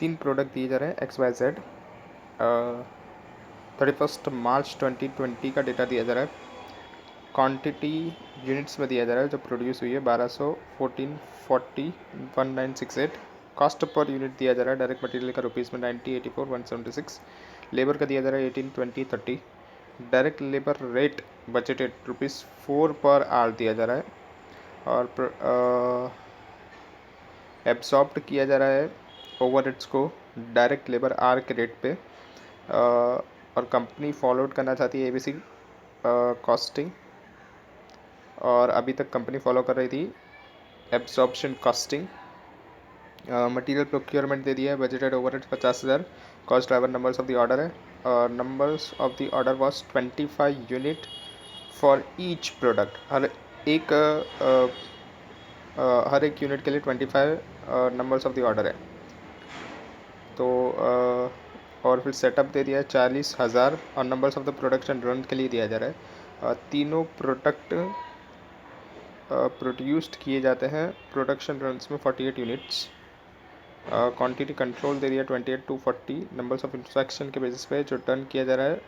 तीन प्रोडक्ट दिए जा रहे हैं XYZ। 31 मार्च 2020 का डेटा दिया जा रहा है। क्वांटिटी यूनिट्स में दिया जा रहा है जो प्रोड्यूस हुई है 1200, 14, 40, 1968। कॉस्ट पर यूनिट दिया जा रहा है डायरेक्ट मटेरियल का रुपीज़ में 90, 84, 176। लेबर का दिया जा रहा है 18, 20, 30। Direct labour rate budgeted ₹4 per hour दिया जा रहा है। और एब्सॉर्ब्ड किया जा रहा है ओवरहेड्स को डायरेक्ट लेबर आर के रेट पे। और कंपनी फॉलोड करना चाहती है ABC कॉस्टिंग, और अभी तक कंपनी फॉलो कर रही थी एब्सॉर्प्शन कॉस्टिंग। मटेरियल प्रोक्योरमेंट दे दिया है, budgeted overhead 50,000। Cost driver numbers of the order है, और numbers of the order was 25 unit for each product. हर एक यूनिट के लिए 25 नंबर्स ऑफ द ऑर्डर है। तो और फिर सेटअप दे दिया है 40,000, और numbers of the production run के लिए दिया जा रहा है। तीनों प्रोडक्ट प्रोड्यूस्ड किए जाते हैं प्रोडक्शन रन्स में 48 यूनिट्स। क्वांटिटी कंट्रोल दे दिया 28 to 40। नंबर्स ऑफ इंस्पेक्शन के बेसिस पे जो टर्न किया जा रहा है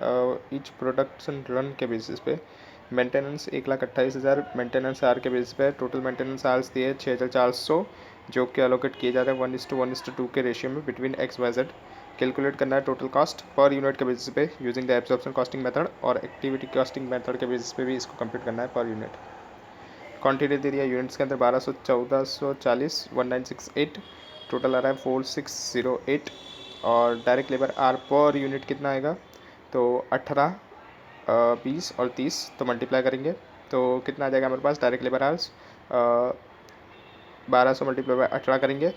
ईच प्रोडक्शन रन के बेसिस पे। मेंटेनेंस 1,28,000 मेंटेनेंस आर के बेसिस पे। टोटल मेंटेनेंस आर्स दिए 6,400 जो कि अलोकेट किए जा रहे हैं 1:1:2 के रेशियो में बिटवीन XYZ। कैलकुलेट करना है टोटल कॉस्ट पर यूनिट के बेसिस पे using the absorption costing method, और एक्टिविटी कॉस्टिंग मेथड के बेसिस पे भी इसको कंप्लीट करना है पर यूनिट। क्वांटिटी दे दिया यूनिट्स के अंदर 1200, 1440, 1968। टोटल आ रहा है 4608। और direct labour are per unit कितना आएगा, तो 18, 20 और 30 तो मल्टीप्लाई करेंगे तो कितना आ जाएगा हमारे पास direct labour hours. 1200 multiply by 18 करेंगे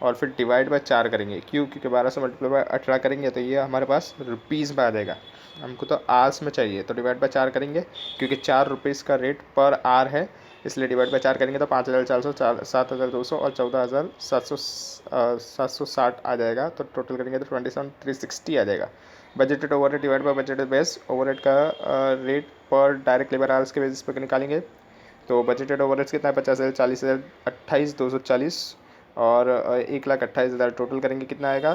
और फिर डिवाइड बाय 4 करेंगे। क्योंकि 1200 मल्टीप्लाई बाय 18 करेंगे तो ये हमारे पास रुपीज़ में आ जाएगा। हमको तो आर्स में चाहिए तो डिवाइड बाय 4 करेंगे, क्योंकि 4 रुपीज़ का रेट पर आर है, इसलिए डिवाइड बाय 4 करेंगे तो 5,400, 7,200 और 14,760 आ जाएगा। तो टोटल करेंगे तो 27,360 आ जाएगा। Budgeted overhead divide by budgeted base. Overhead का रेट पर डायरेक्ट लेबर आवर्स के बेसिस पर निकालेंगे। तो बजटेड ओवरहेड्स कितना है 50,000, 40,000, 28,240 और 1,28,000। टोटल करेंगे कितना आएगा,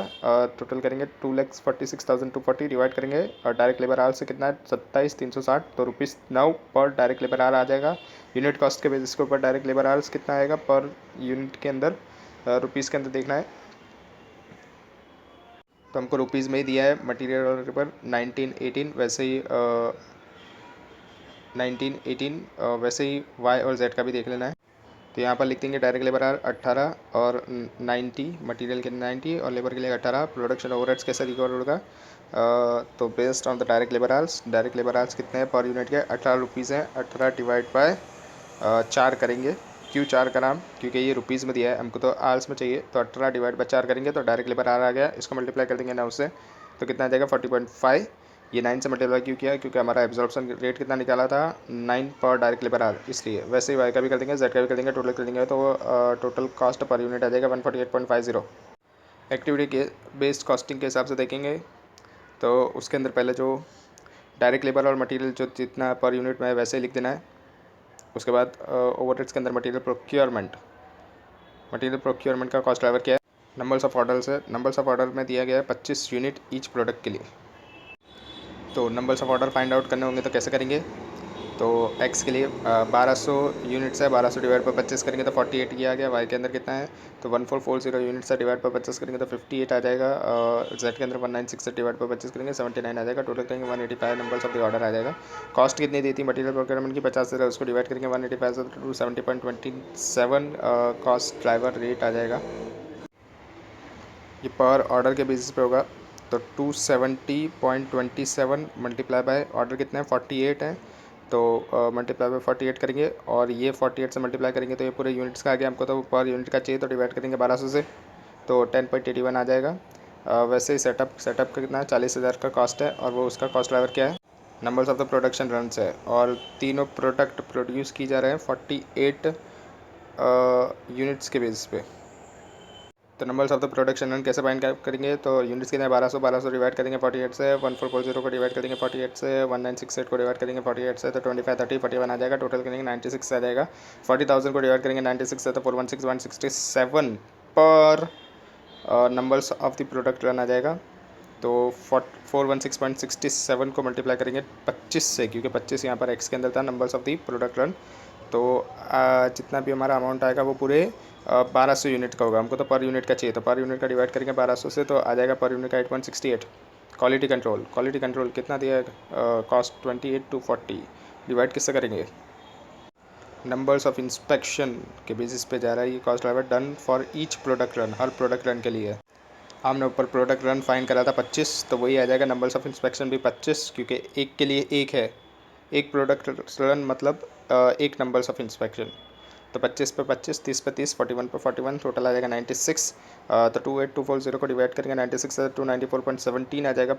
टोटल करेंगे 2,46,240 डिवाइड करेंगे। और डायरेक्ट लेबर आवर से कितना है 27,360 तो ₹9 पर डायरेक्ट लेबर आवर आ जाएगा। यूनिट कॉस्ट के बेसिस के ऊपर डायरेक्ट लेबर आवर्स कितना आएगा पर यूनिट के अंदर, रुपीज़ के अंदर देखना है। तो हमको रुपीज़ में ही दिया है मटीरियल और लेबर 1918, वैसे ही 1918 वैसे ही Y और Z का भी देख लेना है। तो यहाँ पर लिख देंगे डायरेक्ट लेबर आर 18 और 90, मटेरियल के 90 और लेबर के लिए 18। प्रोडक्शन ओवरहेड्स कैसे रिकॉर्ड होगा, तो based on the direct labour hours कितने हैं पर यूनिट के 18 रुपीज़ हैं। 18 डिवाइड बाय 4 करेंगे। क्यों 4 का नाम, क्योंकि ये रुपीज़ में दिया है, हमको तो आर्स में चाहिए। तो 18 डिवाइड बाय 4 करेंगे तो डायरेक्ट लेबर आर आ गया। इसको मल्टीप्लाई कर देंगे 9 से तो कितना आ जाएगा 40.5। ये 9 से मल्टीप्लाई क्यों किया, क्योंकि हमारा एब्जॉर्प्शन रेट कितना निकाला था 9 पर डायरेक्ट लेबर आर, इसलिए। वैसे ही वाई का भी कर देंगे, जेड का भी कर देंगे, टोटल कर देंगे तो टोटल कॉस्ट पर यूनिट आ जाएगा 148.50। एक्टिविटी के बेस्ड कॉस्टिंग के हिसाब से देखेंगे तो उसके अंदर पहले जो डायरेक्ट लेबर और मटेरियल जो जितना पर यूनिट में है वैसे ही लिख देना है। उसके बाद ओवरहेड्स के अंदर मटेरियल प्रोक्योरमेंट का कॉस्ट ड्राइवर क्या है, नंबर्स ऑफ ऑर्डर्स है। नंबर्स ऑफ ऑर्डर में दिया गया है 25 यूनिट ईच प्रोडक्ट के लिए। तो numbers of order find out करने होंगे तो कैसे करेंगे, तो x के लिए 1200 यूनिट्स है, 1200 डिवाइड पर 25 करेंगे तो 48 ये आ गया। y के अंदर कितना है तो 1440 यूनिट्स है, डिवाइड पर 25 करेंगे तो 58 आ जाएगा। z के अंदर 196 डिवाइड पर 25 करेंगे 79 आ जाएगा। टोटल करेंगे 185 नंबर्स ऑफ द ऑर्डर आ जाएगा। कॉस्ट कितनी दी थी मटीरियल प्रोक्योरमेंट की 50,000, उसको डिवाइड करेंगे 185 से 270.27 कॉस्ट ड्राइवर रेट आ जाएगा। ये पर ऑर्डर के बेसिस पे होगा तो 270.27 मल्टीप्लाई बाय ऑर्डर कितने हैं 48 है, तो मल्टीप्लाई बाय 48 करेंगे और ये 48 से मल्टीप्लाई करेंगे तो ये पूरे यूनिट्स का आ गया। हमको तो पर यूनिट का चाहिए तो डिवाइड करेंगे 1200 से तो 10.81 आ जाएगा। वैसे ही सेटअप का कितना है 40,000 का कॉस्ट है, और वो उसका कॉस्ट ड्राइवर क्या है numbers of the production runs है। और तीनों प्रोडक्ट प्रोड्यूस की जा रहे हैं 48 यूनिट्स के बेसिस पे। तो numbers of the production run कैसे फाइंड करेंगे, तो यूनिट्स कितने 1200 डिवाइड करेंगे 48 से, 1440 को डिवाइड करेंगे 48 से, 1968 को डिवाइड करेंगे 48 से तो 25, 30, 41 आ जाएगा। टोटल करेंगे 96 आ जाएगा। 40,000 को डिवाइड करेंगे 96 से तो 416,167 पर numbers of the product run आ जाएगा। तो 416.67 को मल्टीप्लाई करेंगे 25 से, क्योंकि 25 यहाँ पर एक्स के अंदर था numbers of the product run. तो जितना भी हमारा अमाउंट आएगा वो पूरे 1200 यूनिट का होगा। हमको तो पर यूनिट का चाहिए, तो पर यूनिट का डिवाइड करेंगे 1200 से, तो आ जाएगा पर यूनिट का 8.68। क्वालिटी कंट्रोल कितना दिया है? कॉस्ट 28 to 40 डिवाइड किससे करेंगे? नंबर्स ऑफ इंस्पेक्शन के बेसिस पे जा रहा है ये cost driver. Done for each product run, her product run के लिए। हमने ऊपर प्रोडक्ट रन फाइन करा था 25, तो वही आ जाएगा नंबर्स ऑफ इंस्पेक्शन भी 25, क्योंकि एक के लिए एक है, एक प्रोडक्ट रन मतलब एक नंबर्स ऑफ इंस्पेक्शन। तो 25 पे 25, 30 पे 30, 41 पे 41, टोटल आ जाएगा 96। तो 28240 को डिवाइड करेंगे 96 से, 294.17 आ जाएगा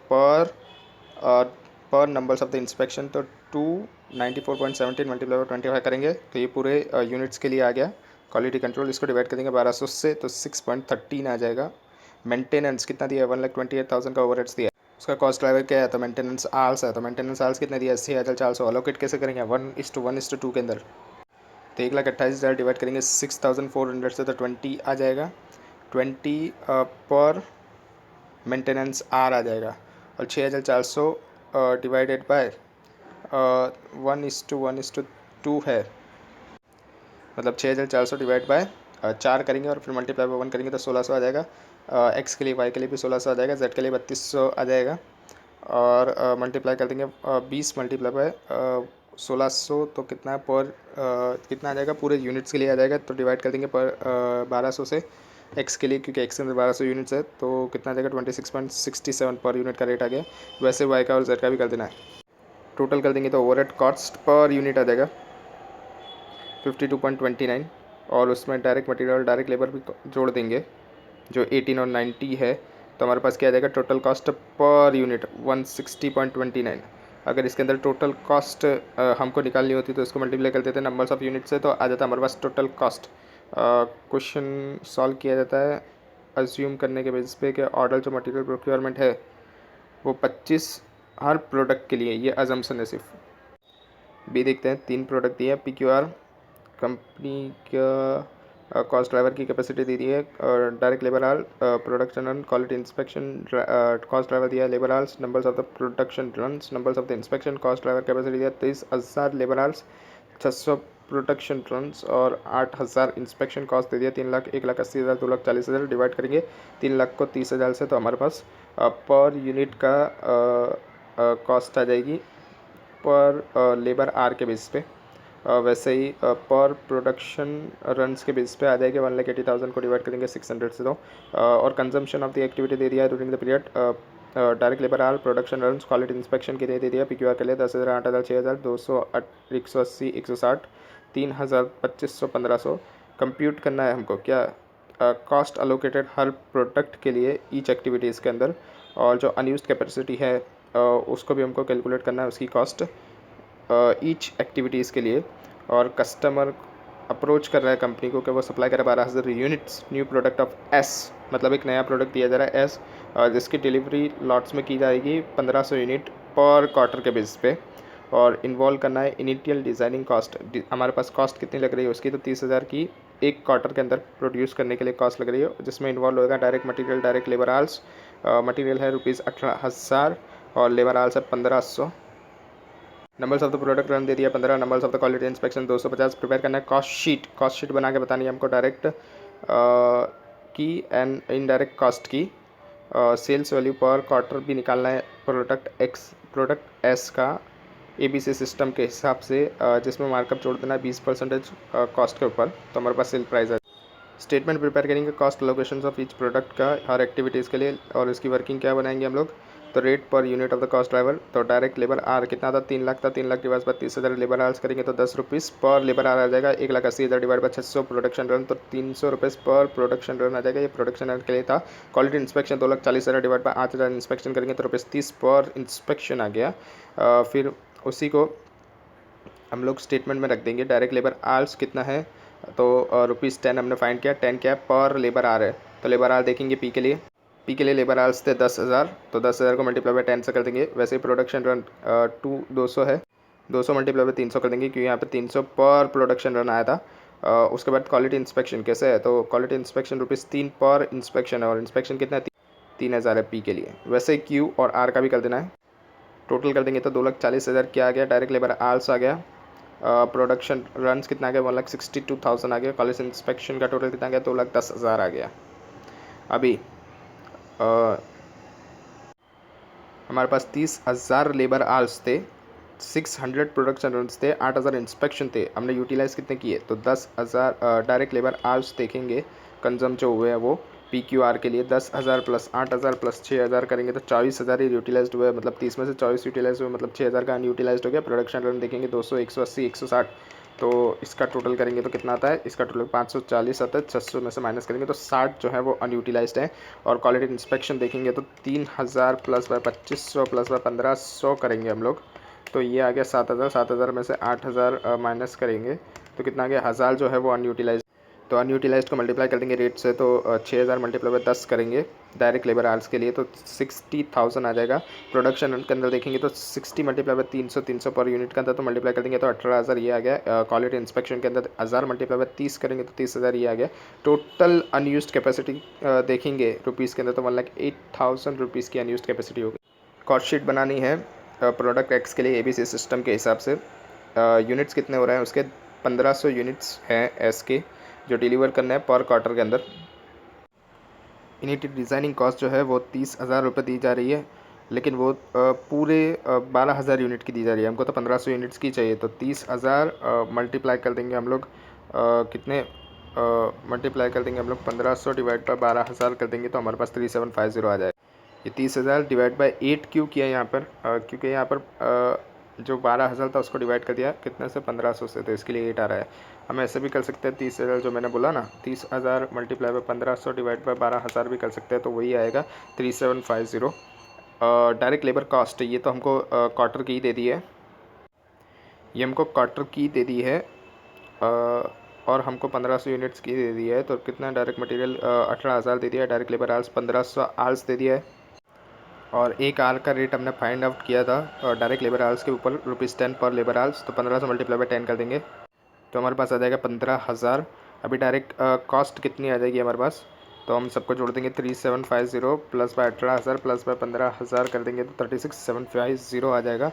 पर नंबर्स ऑफ द इंस्पेक्शन। तो 294.17 मल्टीप्लाई 25 करेंगे तो ये पूरे यूनिट्स के लिए आ गया। क्वालिटी कंट्रोल इसको डिवाइड करेंगे 1200 से, तो 6.13 आ जाएगा। मेंटेनेंस कितना दिया है? 1,28,000 का ओवरहेड्स दिया है। उसका कॉस्ट ड्राइवर क्या है? तो मेंटेनेंस आर्स है। तो मेंटेनेंस आर्स कितने दिया? 80,400। अलोकेट कैसे करेंगे? 1:1:2 के अंदर। तो 1,28,000 डिवाइड करेंगे 6,400 से, तो 20 आ जाएगा। 20 पर मेंटेनेंस आर आ जाएगा। और 6,400 डिवाइडेड बाय 1:1:2 है, मतलब 6,400 डिवाइड बाय 4 करेंगे और फिर मल्टीप्लाई बाय 1 करेंगे तो 1,600 आ जाएगा। एक्स के लिए, वाई के लिए भी 1,600 आ जाएगा, जेड के लिए 3,200 आ जाएगा। और मल्टीप्लाई कर देंगे 20 मल्टीप्लाई बाय 1,600, तो कितना पर कितना आ जाएगा? पूरे यूनिट्स के लिए आ जाएगा। तो डिवाइड कर देंगे पर 1200 से एक्स के लिए, क्योंकि एक्स के अंदर 1200 यूनिट्स है, तो कितना आ जाएगा? 26.67 पर यूनिट का रेट आ गया। वैसे वाई का और जेड का भी कर देना है। टोटल कर देंगे तो ओवरहेड कॉस्ट पर यूनिट आ जाएगा 52.29, और उसमें डायरेक्ट मटेरियल डायरेक्ट लेबर भी जोड़ देंगे जो 18 और 90 है। तो हमारे पास क्या आ जाएगा? Total cost per unit 160.29। अगर इसके अंदर टोटल कॉस्ट हमको निकालनी होती तो इसको मल्टीप्लाई कर देते नंबर्स ऑफ यूनिट से, तो आ जाता हमारे पास टोटल कॉस्ट। क्वेश्चन सॉल्व किया जाता है अज्यूम करने के बेसिस पे कि ऑर्डर जो मटेरियल प्रोक्योरमेंट है वो 25 हर प्रोडक्ट के लिए, ये अजम्पशन है सिर्फ। बी देखते हैं, 3 प्रोडक्ट दिए हैं। PQR कंपनी का कॉस्ट ड्राइवर की कैपेसिटी दी है और direct labour hours, production run, quality inspection, cost driver दिया है labour hours, numbers of the production runs, numbers of the inspection, cost driver capacity दिया 23,000 लेबर आल्स, 600 प्रोडक्शन रन्स और 8,000 inspection. Cost दे दिया 3 lakh, 1,80,000, 2,40,000। Divide करेंगे 3 लाख को 30,000 से, तो हमारे पास पर यूनिट का कॉस्ट आ जाएगी पर लेबर आर के बेस पे। वैसे ही पर प्रोडक्शन रन्स के बेस पे आ जाएगी 1,80,000 को डिवाइड करेंगे 600 से, तो और कंजम्पशन ऑफ द एक्टिविटी दे दिया है during the period. Direct labour hour, production runs, quality inspection के लिए दे दिया। PQR के लिए 10,000, 8,000, 6,000, 200, 180, 160, 3,000, 2,500, 1,500। कंप्यूट करना है हमको क्या? कॉस्ट अलोकेटेड हर प्रोडक्ट के लिए ईच एक्टिविटीज़ के अंदर, और जो अनयूज्ड कैपेसिटी है उसको भी हमको कैलकुलेट करना है, उसकी कॉस्ट ईच एक्टिविटीज़ के लिए। और कस्टमर अप्रोच कर रहा है कंपनी को कि वो सप्लाई करे 12,000 units new product of S, मतलब एक नया प्रोडक्ट दिया जा रहा है एस, जिसकी डिलीवरी लॉट्स में की जाएगी 1,500 यूनिट पर क्वार्टर के बेस पे। और इन्वॉल्व करना है इनिशियल डिज़ाइनिंग कॉस्ट। हमारे पास कॉस्ट कितनी लग रही है उसकी? तो 30,000 की एक क्वार्टर के अंदर प्रोड्यूस करने के लिए कॉस्ट लग रही है, जिसमें इन्वॉल्व होगा direct material, direct labour hours. Material है ₹18,000 और लेबर आल्स है 1,500। Numbers of the product run दे दिया 15, numbers of the quality inspection 250। Prepare करना है कॉस्ट शीट बना के बतानी है हमको डायरेक्ट की एंड इनडायरेक्ट कॉस्ट की। सेल्स वैल्यू पर क्वार्टर भी निकालना है प्रोडक्ट एस का ABC सिस्टम के हिसाब से, जिसमें मार्कअप जोड़ देना है 20% कॉस्ट के ऊपर, तो हमारे पास सेल प्राइस है। स्टेटमेंट प्रिपेयर करेंगे cost location of each product का हर एक्टिविटीज़ के लिए, और इसकी वर्किंग क्या बनाएंगे हम लोग? तो rate per unit of the cost driver. तो डायरेक्ट लेबर आर कितना था? 3 लाख था, 3 lakh divide by 30,000 labour hours करेंगे तो 10 रुपीज़ पर लेबर आर आ जाएगा। 1,80,000 डिवाइड बाय 600 प्रोडक्शन रन, तो 300 रुपये पर प्रोडक्शन रन आ जाएगा। ये प्रोडक्शन रन के लिए था। Quality inspection 2,40,000 divide by 8,000 inspection करेंगे तो ₹30 पर इंस्पेक्शन आ गया। फिर उसी को हम लोग स्टेटमेंट में रख देंगे। डायरेक्ट लेबर आर्स कितना है? तो ₹10 हमने फाइंड किया। 10 क्या है? पर लेबर आर है, तो लेबर आर देखेंगे पी के लिए लेबर आर्स थे 10,000, तो 10,000 को मल्टीप्लाई बाय 10 से कर देंगे। वैसे ही प्रोडक्शन रन 200 है, 200 मल्टीप्लाई बाय 300 कर देंगे, क्योंकि यहाँ पे 300 पर प्रोडक्शन रन आया था। उसके बाद क्वालिटी इंस्पेक्शन कैसे है, तो क्वालिटी इंस्पेक्शन ₹3 पर इंस्पेक्शन है और इंस्पेक्शन कितना है 3000 है पी के लिए। वैसे क्यू और आर का भी कर देना है। टोटल कर देंगे तो 2,40,000 क्या आ गया, डायरेक्ट लेबर आर्स आ गया। प्रोडक्शन रन्स कितना आ गया 1,62,000 आ गया। कॉलेज इंस्पेक्शन का टोटल कितना आ गया 2,10,000 आ गया। अभी हमारे पास 30,000 लेबर आवर्स थे, 600 प्रोडक्शन रन्स थे, 8,000 इंस्पेक्शन थे। हमने यूटिलाइज़ कितने किए, तो 10,000 डायरेक्ट लेबर आवर्स देखेंगे कंजम जो हुए हैं वो पी क्यू आर के लिए 10,000 प्लस 8,000 प्लस 6,000 करेंगे तो 24,000 ही यूटिलाइज्ड हुए, मतलब 30 में से 24 यूटिलाइज हुए, मतलब 6,000 का अनयूटिलाइज्ड हो गया। प्रोडक्शन रन देखेंगे 200, 180, 160, तो इसका टोटल करेंगे तो कितना आता है, इसका टोटल 540 आता है। 600 में से माइनस करेंगे तो 60 जो है वो अनयूटिलाइज्ड है। और क्वालिटी इंस्पेक्शन देखेंगे तो 3,000 प्लस बाय 2,500 प्लस बाय 1,500 करेंगे हम लोग, तो ये आ गया 7,000। 7,000 में से 8,000 माइनस करेंगे तो कितना आ गया 1,000 जो है वो अनयूटिलाइज। तो अनयूटिलाइज्ड को मल्टीप्लाई कर देंगे रेट से, तो 6,000 मल्टीप्लाई बाय 10 करेंगे डायरेक्ट लेबर आवर्स के लिए तो 60,000 आ जाएगा। प्रोडक्शन के अंदर देखेंगे तो 60 मल्टीप्लाई बाय 300, 300 पर यूनिट का अंदर तो मल्टीप्लाई कर देंगे तो 18,000 ये आ गया। क्वालिटी इंस्पेक्शन के अंदर 1,000 मल्टीप्लाई बाय 30 करेंगे तो 30,000 ये आ गया। टोटल अनयूज्ड कैपेसिटी देखेंगे रुपीज़ के अंदर तो 1,08,000 रुपीज़ की अनयूज्ड कैपेसिटी होगी। कॉस्ट शीट बनानी है प्रोडक्ट एक्स के लिए ABC सिस्टम के हिसाब से। यूनिट्स कितने हो रहे हैं उसके 1,500 यूनिट्स हैं एस के जो डिलीवर करना है पर क्वार्टर के अंदर। यूनिट डिज़ाइनिंग कॉस्ट जो है वो 30,000 रुपये दी जा रही है, लेकिन वो पूरे 12,000 यूनिट की दी जा रही है। हमको तो 1,500 यूनिट्स की चाहिए, तो 30,000 मल्टीप्लाई कर देंगे हम लोग कितने मल्टीप्लाई कर देंगे हम लोग 1,500 डिवाइड बाय 12,000 कर देंगे तो हमारे पास 3,750 आ जाएगा। ये 30,000 डिवाइड बाय 8 क्यों किया यहाँ पर, क्योंकि यहाँ पर जो 12,000 था उसको डिवाइड कर दिया कितने से 1,500 से, तो इसके लिए 8 आ रहा है। हम ऐसे भी कर सकते हैं 30,000 जो मैंने बोला ना, 30,000 मल्टीप्लाई बाय 1,500 डिवाइड बाय 12,000 भी कर सकते हैं, तो वही आएगा 3,750। डायरेक्ट लेबर कॉस्ट ये तो हमको क्वार्टर की दे दी है, ये हमको क्वार्टर की दे दी है और हमको 1,500 यूनिट्स की दे दी है, तो कितना डायरेक्ट मटेरियल 18,000 दे दिया है। डायरेक्ट लेबर आर्स 1,500 आर्स दे दिया है और एक आर का रेट हमने फाइंड आउट किया था और डायरेक्ट लेबर आवर्स के ऊपर ₹10 पर लेबर आवर्स, तो 1,500 मल्टीप्लाई बाय 10 कर देंगे तो हमारे पास आ जाएगा 15,000। अभी डायरेक्ट कॉस्ट कितनी आ जाएगी हमारे पास, तो हम सबको जोड़ देंगे 3,750 प्लस बाय 18,000 प्लस बाय 15,000 कर देंगे तो 36,750 आ जाएगा।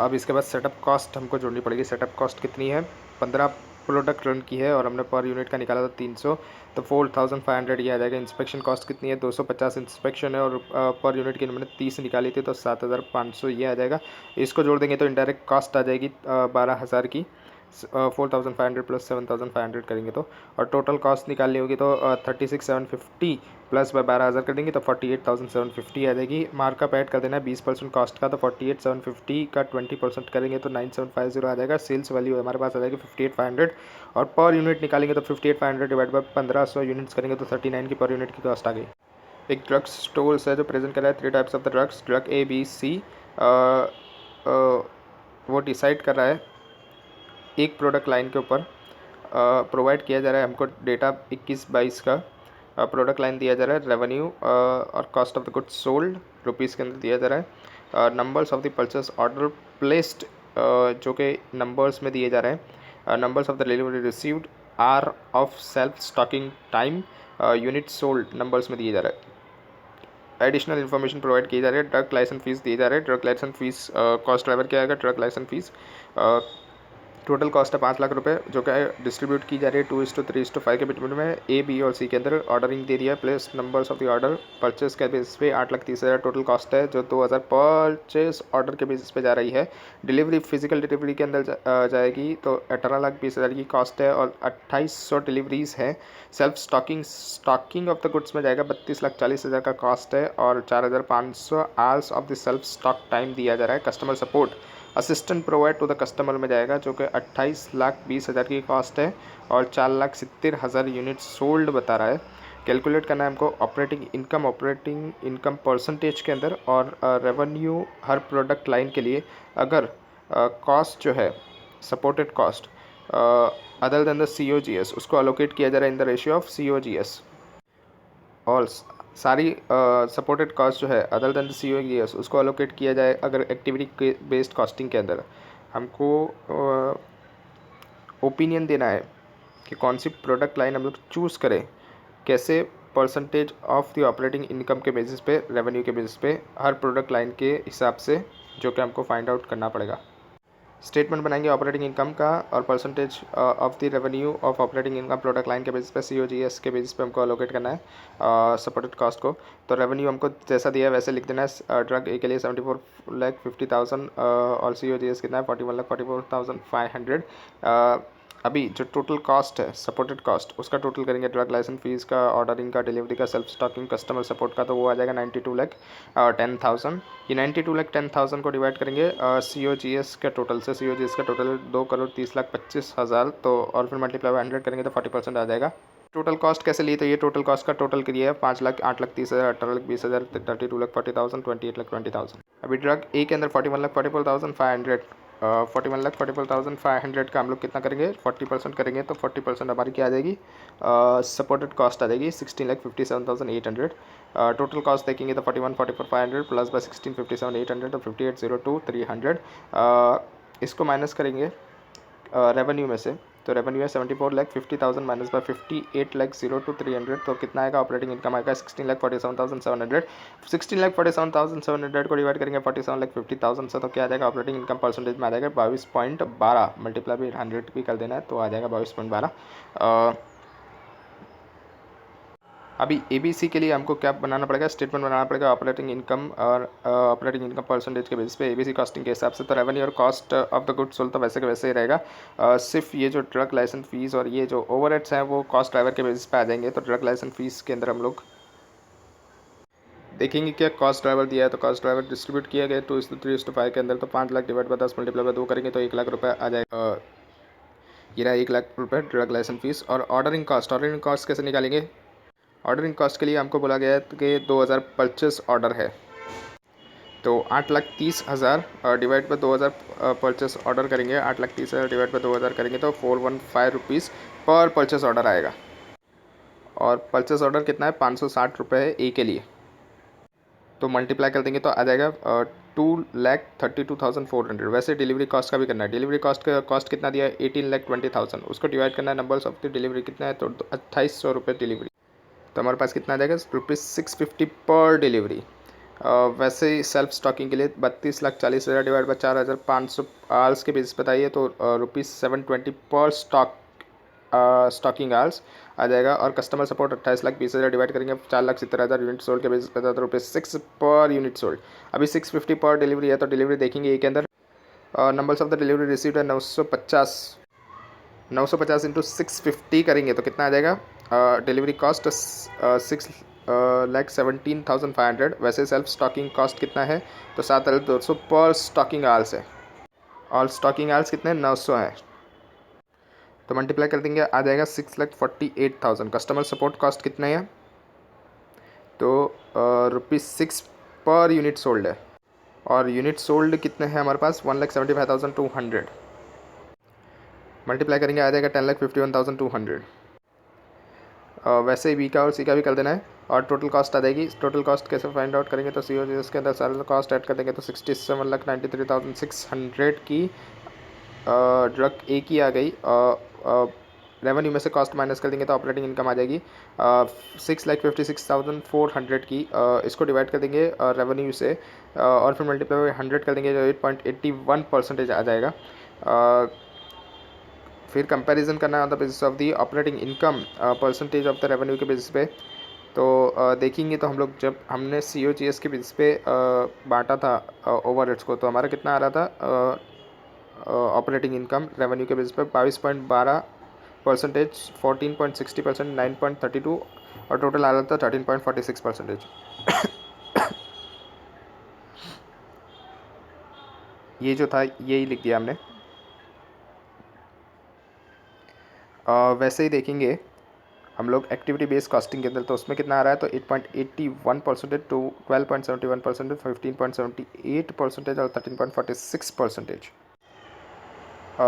अब इसके बाद सेटअप कॉस्ट हमको जोड़नी पड़ेगी। सेटअप कॉस्ट कितनी है, 15 प्रोडक्ट रन की है और हमने पर यूनिट का निकाला था 300, तो 4,500 ये आ जाएगा। इंस्पेक्शन कॉस्ट कितनी है, 250 इंस्पेक्शन है और पर यूनिट की हमने 30 निकाली थी तो 7,500 ये आ जाएगा। इसको जोड़ देंगे तो इनडायरेक्ट कॉस्ट आ जाएगी 12,000 की। 4,500 प्लस 7,500 करेंगे तो, और टोटल कॉस्ट निकालनी होगी तो 36,750 प्लस बाय 12,000 कर देंगे तो 48,750 आ जाएगी। मार्कअप ऐड कर देना है 20% कॉस्ट का, तो 48,750 का 20% करेंगे तो 9,750 आ जाएगा। सेल्स वैल्यू हमारे पास आ जाएगी 58,500 और पर यूनिट निकालेंगे तो 58,500 डिवाइड बाय 1,500 यूनिट्स करेंगे तो 39 की पर यूनिट की कॉस्ट आ गई। एक ड्रग स्टोर्स है जो प्रेजेंट कर रहा है 3 types of the drugs, drug ABC। वो डिसाइड कर रहा है एक प्रोडक्ट लाइन के ऊपर प्रोवाइड किया जा रहा है हमको डेटा 21-22 का। प्रोडक्ट लाइन दिया जा रहा है, रेवेन्यू और cost of the goods sold rupees के अंदर दिया जा रहा है। Numbers of the purchase order placed जो कि नंबर्स में दिए जा रहे हैं। Numbers of the delivery received, hour of self stocking time, unit sold numbers में दिए जा रहा है। एडिशनल इन्फॉर्मेशन प्रोवाइड की जा रही है। ड्रग लाइसेंस फीस दिए जा रहे हैं। Drug licence fees cost driver क्या आएगा, drug licence fees total cost है 5 लाख रुपए जो कि डिस्ट्रीब्यूट की जा रही है 2:3:5 के बिटवीन में। A, B और C के अंदर ऑर्डरिंग दे दिया है। Place numbers of the order purchase के बेसिस पे 8,30,000 टोटल कॉस्ट है जो 2,000 परचेस ऑर्डर के बेसिस पे जा रही है। डिलीवरी फिजिकल डिलीवरी के अंदर जाएगी तो 18,20,000 की कॉस्ट है और 2,800 डिलीवरीज है। Self stocking of the goods में जाएगा 32,40,000 का कॉस्ट है और 4,500 hours of the self stock time दिया जा रहा है। Customer support assistant provide to the customer में जाएगा जो कि 28,20,000 की कॉस्ट है और 4,70,000 यूनिट सोल्ड बता रहा है। कैलकुलेट करना है हमको ऑपरेटिंग इनकम परसेंटेज के अंदर और रेवेन्यू हर प्रोडक्ट लाइन के लिए। अगर कॉस्ट जो है supported cost other than the COGS उसको अलोकेट किया जा रहा है in the ratio of COGS और सारी सपोर्टेड कॉस्ट जो है अदर देन द COGS उसको अलोकेट किया जाए अगर एक्टिविटी बेस्ड कॉस्टिंग के अंदर। हमको ओपिनियन देना है कि कौन सी प्रोडक्ट लाइन हम लोग चूज़ करें, कैसे percentage of the operating income के बेसिस पे, रेवेन्यू के बेसिस पे, हर प्रोडक्ट लाइन के हिसाब से, जो कि हमको फाइंड आउट करना पड़ेगा। स्टेटमेंट बनाएंगे ऑपरेटिंग इनकम का और percentage of the revenue of operating income product line के बेसिस पे, COGS के बेसिस पे हमको अलोकेट करना है सपोर्टेड कॉस्ट को। तो रेवेन्यू हमको जैसा दिया है वैसे लिख देना है। ड्रग ए के लिए 74,50,000 और COGS कितना है 41,44,500। अभी जो टोटल कॉस्ट है सपोर्टेड कॉस्ट, उसका टोटल करेंगे ड्रग लाइसेंस फीस का, ऑर्डरिंग का, डिलीवरी का, सेल्फ स्टॉकिंग, कस्टमर सपोर्ट का, तो वो आ जाएगा 92,10,000। ये 92,10,000 को डिवाइड करेंगे COGS के टोटल से। COGS का टोटल 2,30,25,000, तो और फिर मल्टीप्लाई बाय 100 करेंगे तो 40% आ जाएगा। टोटल कॉस्ट कैसे ली, तो ये टोटल कॉस्ट का टोटल करिए है 5,00,000, 8,30,000, 18,20,000, 32,40,000, 28,20,000। अभी ड्रग ए के अंदर 41,44,500, 41,44,500 का हम लोग कितना करेंगे 40% करेंगे, तो 40% हमारी क्या आ जाएगी, सपोर्टेड कॉस्ट आ जाएगी 16,57,800। टोटल कॉस्ट देखेंगे तो 41,44,500 प्लस बाय 16,57,800, तो 58,02,300। इसको माइनस करेंगे रेवेन्यू में से, तो रेवेन्यू है 74,50,000 माइनस बाय 58,02,300, तो कितना आएगा, ऑपरेटिंग इनकम आएगा 16,47,700। 16,47,700 को डिवाइड करेंगे 47,50,000 से, तो क्या आ जाएगा, ऑपरेटिंग इनकम परसेंटेज में आ जाएगा 22.12, मल्टीप्लाई भी 100 भी कर देना है तो आ जाएगा 22.12। अभी ABC के लिए हमको क्या बनाना पड़ेगा, स्टेटमेंट बनाना पड़ेगा ऑपरेटिंग इनकम और ऑपरेटिंग इनकम परसेंटेज के बेसिस पे ABC कॉस्टिंग के हिसाब से। तो रेवेन्यू और cost of the goods sold तो वैसे के वैसे ही रहेगा। सिर्फ ये जो ड्रग लाइसेंस फीस और ये जो ओवरहेड्स हैं वो कॉस्ट ड्राइवर के बेसिस पे आ जाएंगे। तो ड्रग लाइसेंस फीस के अंदर हम लोग देखेंगे क्या कॉस्ट ड्राइवर दिया है, तो कॉस्ट ड्राइवर डिस्ट्रीब्यूट किया गया 2:3:5 के अंदर, तो 5 lakh divide by 10 multiply by 2 करेंगे तो 1 लाख रुपये आ जाएगा। ये रहा 1 लाख रुपये ड्रग लाइसेंस फीस। और ऑर्डरिंग कॉस्ट कैसे निकालेंगे, ऑर्डरिंग कॉस्ट के लिए हमको बोला गया है कि 2,000 परचेस ऑर्डर है, तो 8,30,000 डिवाइड बाय 2,000 परचेस ऑर्डर करेंगे, 8,30,000 डिवाइड बाय 2,000 करेंगे तो 415 रुपीज़ पर परचेस ऑर्डर आएगा। और परचेस ऑर्डर कितना है 560 रुपये है ए के लिए, तो मल्टीप्लाई कर देंगे तो आ जाएगा 2,32,400। वैसे डिलीवरी कॉस्ट का भी करना है, डिलीवरी कॉस्ट का कॉस्ट कितना दिया है 18,20,000, उसको डिवाइड करना है नंबर्स ऑफ द डिलीवरी कितना है, तो 2,800 रुपये डिलीवरी, तो हमारे पास कितना आ जाएगा ₹650 पर डिलीवरी। वैसे ही सेल्फ स्टॉकिंग के लिए 32,40,000 डिवाइड बाई 4,500 आवर्स के बेसिस बताइए तो ₹720 पर स्टॉकिंग आवर्स आ जाएगा। और कस्टमर सपोर्ट 28,20,000 डिवाइड करेंगे 4,70,000 यूनिट सोल्ड के बेसिस पे तो ₹6 पर यूनिट सोल्ड। अभी 650 पर डिलीवरी है, तो डिलीवरी देखेंगे एक के अंदर numbers of the delivery received है 950 इंटू 650 करेंगे तो कितना आ जाएगा, डिलीवरी कॉस्ट 6,17,500। वैसे सेल्फ स्टॉकिंग कॉस्ट कितना है, तो 7,200 पर स्टॉकिंग आवर्स है, और स्टॉकिंग आवर्स कितने 900 हैं, तो मल्टीप्लाई कर देंगे आ जाएगा 6,48,000। कस्टमर सपोर्ट कॉस्ट कितना है, तो ₹6 पर यूनिट सोल्ड है, और यूनिट सोल्ड कितने हैं हमारे पास 1,75,200, मल्टीप्लाई करेंगे आ जाएगा 10,51,200। वैसे ही बी का और सी का भी कर देना है, और टोटल कॉस्ट आ जाएगी। टोटल कॉस्ट कैसे फाइंड आउट करेंगे, तो COGS के अंदर सारे कॉस्ट ऐड कर देंगे तो 67,93,600 की ड्रग ए की आ गई। रेवेन्यू में से कॉस्ट माइनस कर देंगे तो ऑपरेटिंग इनकम आ जाएगी 6,56,400 की। इसको डिवाइड कर देंगे रेवेन्यू से और फिर मल्टीप्लाई 100 कर देंगे, जो 8.81% आ जाएगा। फिर कंपैरिजन करना है on the basis of the operating income percentage of the revenue के बेसिस पे। तो देखेंगे तो हम लोग जब हमने COGS के बेसिस पे बांटा था ओवरहेड्स को, तो हमारा कितना आ रहा था ऑपरेटिंग इनकम रेवेन्यू के बेसिस पे 22.12%, 14.60%, 9.32 और टोटल आ रहा था 13.46%। ये जो था यही लिख दिया हमने। वैसे ही देखेंगे हम लोग एक्टिविटी बेस्ड कॉस्टिंग के अंदर, तो उसमें कितना आ रहा है, तो 8.81% टू 12.71%, 15.78% और 13.46%।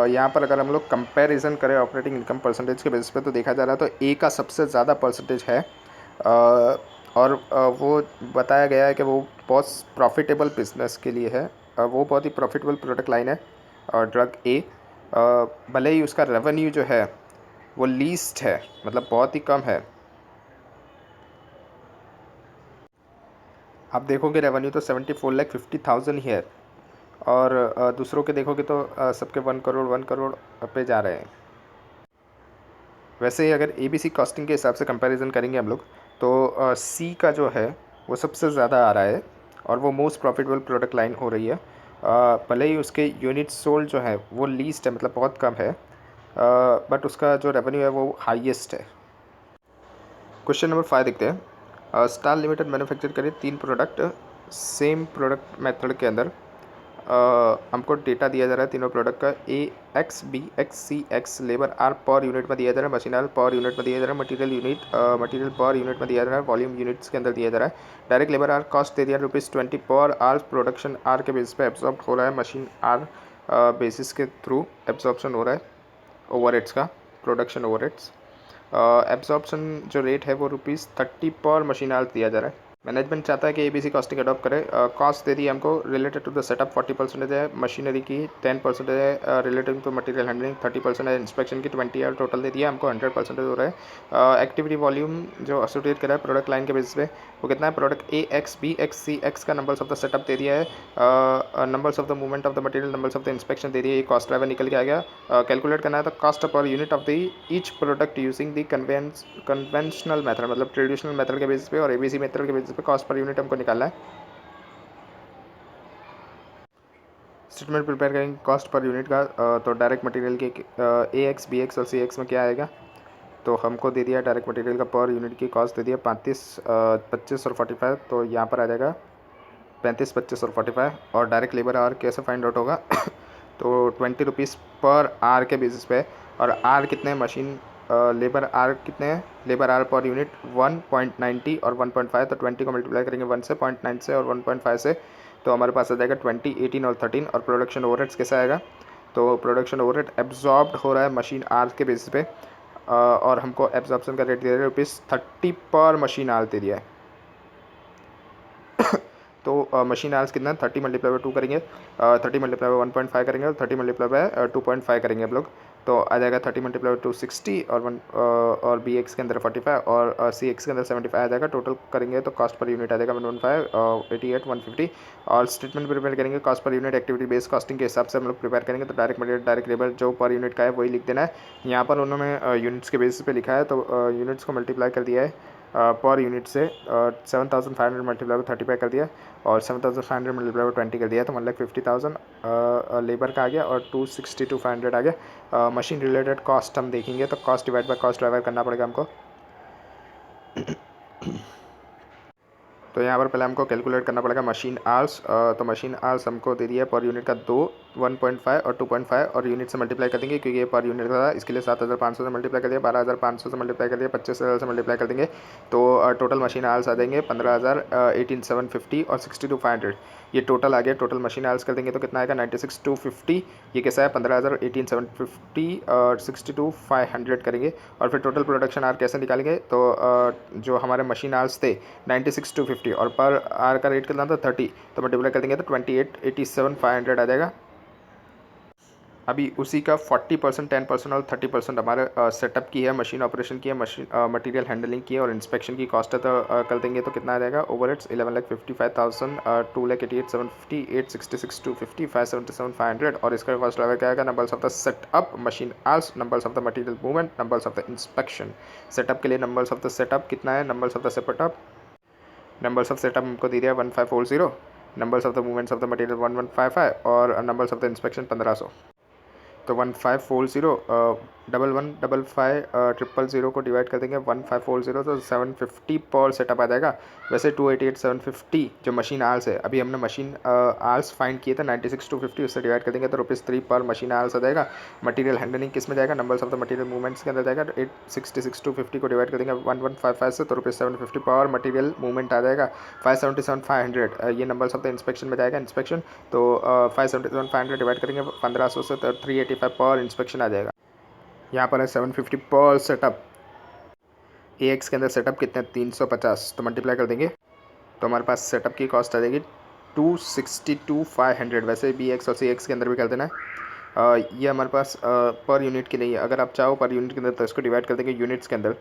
यहाँ पर अगर हम लोग कंपैरिजन करें ऑपरेटिंग इनकम परसेंटेज के बेसिस पे, तो देखा जा रहा है तो ए का सबसे ज़्यादा परसेंटेज है, और वो बताया गया है कि वो बहुत प्रॉफिटेबल बिजनेस के लिए है, वो बहुत ही प्रॉफिटेबल प्रोडक्ट लाइन है ड्रग ए। भले ही उसका रेवेन्यू जो है वो लीस्ट है, मतलब बहुत ही कम है। आप देखोगे रेवेन्यू तो 74,50,000 ही है, और दूसरों के देखोगे तो सबके 1 करोड़ पे जा रहे हैं। वैसे ही अगर ABC कॉस्टिंग के हिसाब से कंपैरिजन करेंगे हम लोग, तो सी का जो है वो सबसे ज़्यादा आ रहा है, और वो मोस्ट प्रॉफिटेबल प्रोडक्ट लाइन हो रही है। भले ही उसके यूनिट सोल्ड जो है वो लीस्ट है, मतलब बहुत कम है, बट उसका जो रेवेन्यू है वो हाईएस्ट है। क्वेश्चन नंबर 5 देखते हैं। स्टार लिमिटेड मैन्युफैक्चर करे 3 प्रोडक्ट सेम प्रोडक्ट मेथड के अंदर। हमको डेटा दिया जा रहा है तीनों प्रोडक्ट का, AX, BX, CX, labour are per unit में दिया जा रहा है, मशीन आर पर यूनिट में दिया जा रहा है, मटीरियल पर यूनिट में दिया जा रहा है, वॉल्यूम यूनिट्स के अंदर दिया जा रहा है। डायरेक्ट लेबर आर कॉस्ट दे दिया ₹20 पर आर, प्रोडक्शन आर के बेसिस पे एब्जॉर्ब हो रहा है, मशीन आर बेसिस के थ्रू एब्जॉर्प्शन हो रहा है ओवरहेड्स का, प्रोडक्शन ओवरहेड्स। एब्जॉर्प्शन जो रेट है वो ₹30 पर मशीन आर दिया जा रहा है। मैनेजमेंट चाहता है कि ABC कॉस्टिंग अडॉप्ट करे। कॉस्ट दे दी हमको रिलेटेड टू द सेटअप 40% है, मशीनरी की 10% है, रिलेटेड टू मटेरियल हैंडलिंग 30% है, इंस्पेक्शन की 20 है, टोटल दे दिया हमको 100% हो रहा है। एक्टिविटी वॉल्यूम जो एसोसिएट करा है प्रोडक्ट लाइन के बेसिस पे वो कितना है, प्रोडक्ट AX, BX, CX का नंबर्स ऑफ द सेटअप दे दिया है, numbers of the movement of the material, numbers of the inspection दे दिया है, ये कॉस्ट ड्राइवर निकल के आ गया। कैलकुलेट करना है तो cost per unit of the each product using the conventional method, मतलब ट्रेडिशनल मेथड के बेसिस पे और ABC मेथड के बेसिस पे कॉस्ट पर यूनिट हमको निकालना है। स्टेटमेंट प्रिपेयर करेंगे कॉस्ट पर यूनिट का। तो डायरेक्ट मटेरियल के AX, BX और CX में क्या आएगा, तो हमको दे दिया डायरेक्ट मटेरियल का पर यूनिट की कॉस्ट दे दिया 35, 25 और 45, तो यहाँ पर आ जाएगा 35, 25 और 45। और डायरेक्ट लेबर आवर कैसे फाइंड आउट होगा तो ₹20 पर आर के बेसिस पे, और आर कितने मशीन लेबर आर कितने हैं, लेबर आर पर यूनिट 1.90 और 1.5, तो 20 को मल्टीप्लाई करेंगे 1 से, 0.9 से और 1.5 से, तो हमारे पास आ जाएगा 20, 18 और 13। और प्रोडक्शन ओवरहेड्स कैसा आएगा, तो प्रोडक्शन ओवरहेड एब्जॉर्ब्ड हो रहा है मशीन आर के बेसिस पे, और हमको एब्जॉर्प्शन का रेट दे दिया ₹30 पर मशीन आर दे दिया है। तो मशीन आवर्स कितना, 30 मल्टीप्लाई बाय 2 करेंगे, 30 मल्टीप्लाई बाय 1.5 करेंगे, और 30 मल्टीप्लाई बाय 2.5 करेंगे हम लोग, तो आ जाएगा 30 मल्टीप्लाई बाय 2 60, और BX के अंदर 45 और CX के अंदर 75 आ जाएगा। टोटल करेंगे तो कॉस्ट पर यूनिट आ जाएगा 115, 88, 150। और स्टेटमेंट प्रिपेयर करेंगे cost per unit activity based costing के हिसाब से हम लोग प्रिपेयर करेंगे। तो डायरेक्ट मटेरियल डायरेक्ट लेबर जो पर यूनिट का है वही लिख देना है। यहाँ पर उन्होंने यूनिट्स के बेसिस पे लिखा है, तो यूनिट्स को मल्टीप्लाई कर दिया है पर यूनिट से, 7,500 मल्टीप्लाई बाय 35 कर दिया, और 7,500 मल्टीप्लाई बाय 20 कर दिया, तो 1,50,000 लेबर का आ गया, और 262,500 आ गया। मशीन रिलेटेड कॉस्ट हम देखेंगे तो cost divide by cost driver करना पड़ेगा हमको। तो यहाँ पर पहले हमको कैलकुलेट करना पड़ेगा मशीन आवर्स। तो मशीन आवर्स हमको दे दिया पर यूनिट का 2, 1.5 और 2.5, और यूनिट से मल्टीप्लाई कर देंगे क्योंकि ये पर यूनिट था, इसके लिए 7,500 से मल्टीप्लाई कर दिया, 12,500 से मल्टीप्लाई कर दिया, 25,000 से मल्टीप्लाई कर देंगे, तो टोटल मशीन आवर्स आ जाएंगे 15,000, 18,750 और 62,500। ये टोटल आ गया। टोटल मशीन आवर्स कर देंगे तो कितना आएगा, 96,250। ये कैसा है, 15,000, 18,750 और 62,500 करेंगे। और फिर टोटल प्रोडक्शन आर कैसे निकालेंगे, तो जो हमारे मशीन आवर्स थे 96,250 और पर आर का रेट कितना था 30, तो मल्टीप्लाई कर देंगे तो 28,87,500 आ जाएगा। अभी उसी का 40%, 10% और 30% हमारे सेटअप की है, मशीन ऑपरेशन की है, मशीन मटेरियल हैंडलिंग की है, और इंस्पेक्शन की कॉस्ट है, तो कर देंगे तो कितना आ जाएगा, ओवरहेड्स 11,55,000, 2,88,750, 866,250, 577,500। और इसका कॉस्ट ड्राइवर क्या आएगा, numbers of the setup machine hours, numbers of the material movement, numbers of the inspection. Setup के लिए नंबर्स ऑफ द सेटअप कितना है, numbers of the setup, numbers of setup हमको दे दिया 1540, numbers of the movements of the material 1155, और numbers of the inspection 1500। तो 1540 1155 को डिवाइड कर देंगे 1540, तो 750 पर सेटअप आ जाएगा। वैसे 288 750 जो मशीन आर्स है, अभी हमने मशीन आर्स फाइंड किए थे 96,250, उससे डिवाइड कर देंगे तो ₹3 पर मशीन आर्स आ जाएगा। मटेरियल हैंडलिंग किस में जाएगा, numbers of the material movements के अंदर जाएगा। 866,250 को डिवाइड कर देंगे 1155 से, तो ₹750 पर मटेरियल मूवमेंट आ जाएगा। 577,500 ये नंबर्स ऑफ द इंस्पेक्शन में जाएगा, इंस्पेक्शन, तो 577,500 डिवाइड करेंगे 1500 से, तो 385 पर इंस्पेक्शन आ जाएगा। यहाँ पर है 750 पर सेटअप। AX के अंदर सेटअप कितने, 350, तो मल्टीप्लाई कर देंगे तो हमारे पास सेटअप की कॉस्ट आ जाएगी 262,500। वैसे BX और CX के अंदर भी कर देना है, ये हमारे पास पर यूनिट के लिए, अगर आप चाहो पर यूनिट के अंदर तो इसको डिवाइड कर देंगे यूनिट्स के अंदर।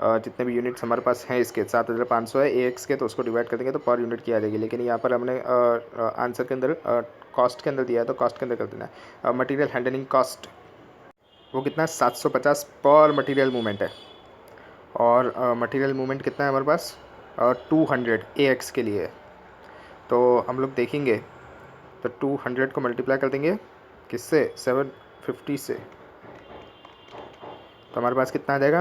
जितने भी यूनिट्स हमारे पास हैं इसके 7500 है AX के, तो उसको डिवाइड कर देंगे तो पर यूनिट की आ जाएगी। लेकिन यहाँ पर हमने आंसर के अंदर कॉस्ट के अंदर दिया है तो कॉस्ट के अंदर कर देना है। मटीरियल हैंडलिंग कॉस्ट वो कितना है 750 पर मटीरियल मूवमेंट है। और मटीरियल मूवमेंट कितना है हमारे पास 200 AX के लिए। तो हम लोग देखेंगे तो 200 को मल्टीप्लाई कर देंगे किससे 750 से, तो हमारे पास कितना आ जाएगा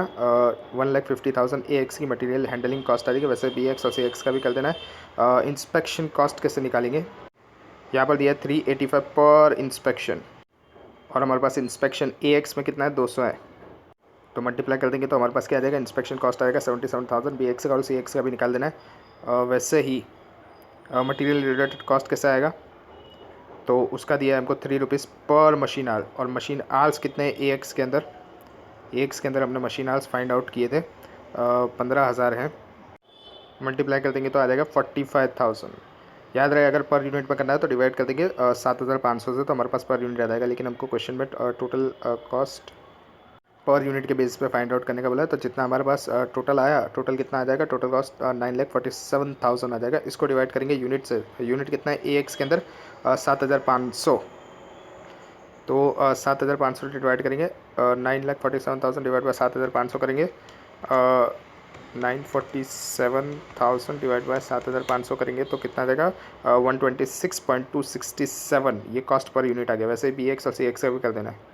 1,50,000 AX की मटेरियल हैंडलिंग कॉस्ट आ जाएगी। वैसे BX और CX का भी कर देना है। इंस्पेक्शन कॉस्ट कैसे निकालेंगे, यहाँ पर दिया है 385 पर इंस्पेक्शन, और हमारे पास इंस्पेक्शन AX में कितना है 200 है, तो मल्टीप्लाई कर देंगे तो हमारे पास क्या आ जाएगा इंस्पेक्शन कॉस्ट आएगा 77,000। BX का और CX का भी निकाल देना है। वैसे ही मटेरियल रिलेटेड कॉस्ट कैसे आएगा, तो उसका दिया है हमको 3 रुपीज़ पर मशीन आवर। और मशीन आवर्स कितने हैं AX के अंदर, AX के अंदर हमने मशीन आवर्स फाइंड आउट किए थे 15,000 हैं। मल्टीप्लाई कर देंगे तो आ जाएगा 45,000। याद रहे अगर पर यूनिट में करना है तो डिवाइड कर देंगे 7,500 से, तो हमारे पास पर यूनिट आ जाएगा। लेकिन हमको क्वेश्चन में टोटल कॉस्ट पर यूनिट के बेस पे फाइंड आउट करने का बोला है। तो जितना हमारे पास टोटल आया, टोटल कितना आ जाएगा, टोटल कॉस्ट 9,47,000 आ जाएगा। इसको डिवाइड करेंगे यूनिट से। यूनिट कितना है AX के अंदर 7,500, तो 7,500 डिवाइड करेंगे 9,47,000 डिवाइड बाई 7,500 करेंगे 947,000 डिवाइड बाय 7,500 करेंगे तो कितना आ जाएगा 126.267। ये कॉस्ट पर यूनिट आ गया। वैसे BX और CX का भी कर देना है।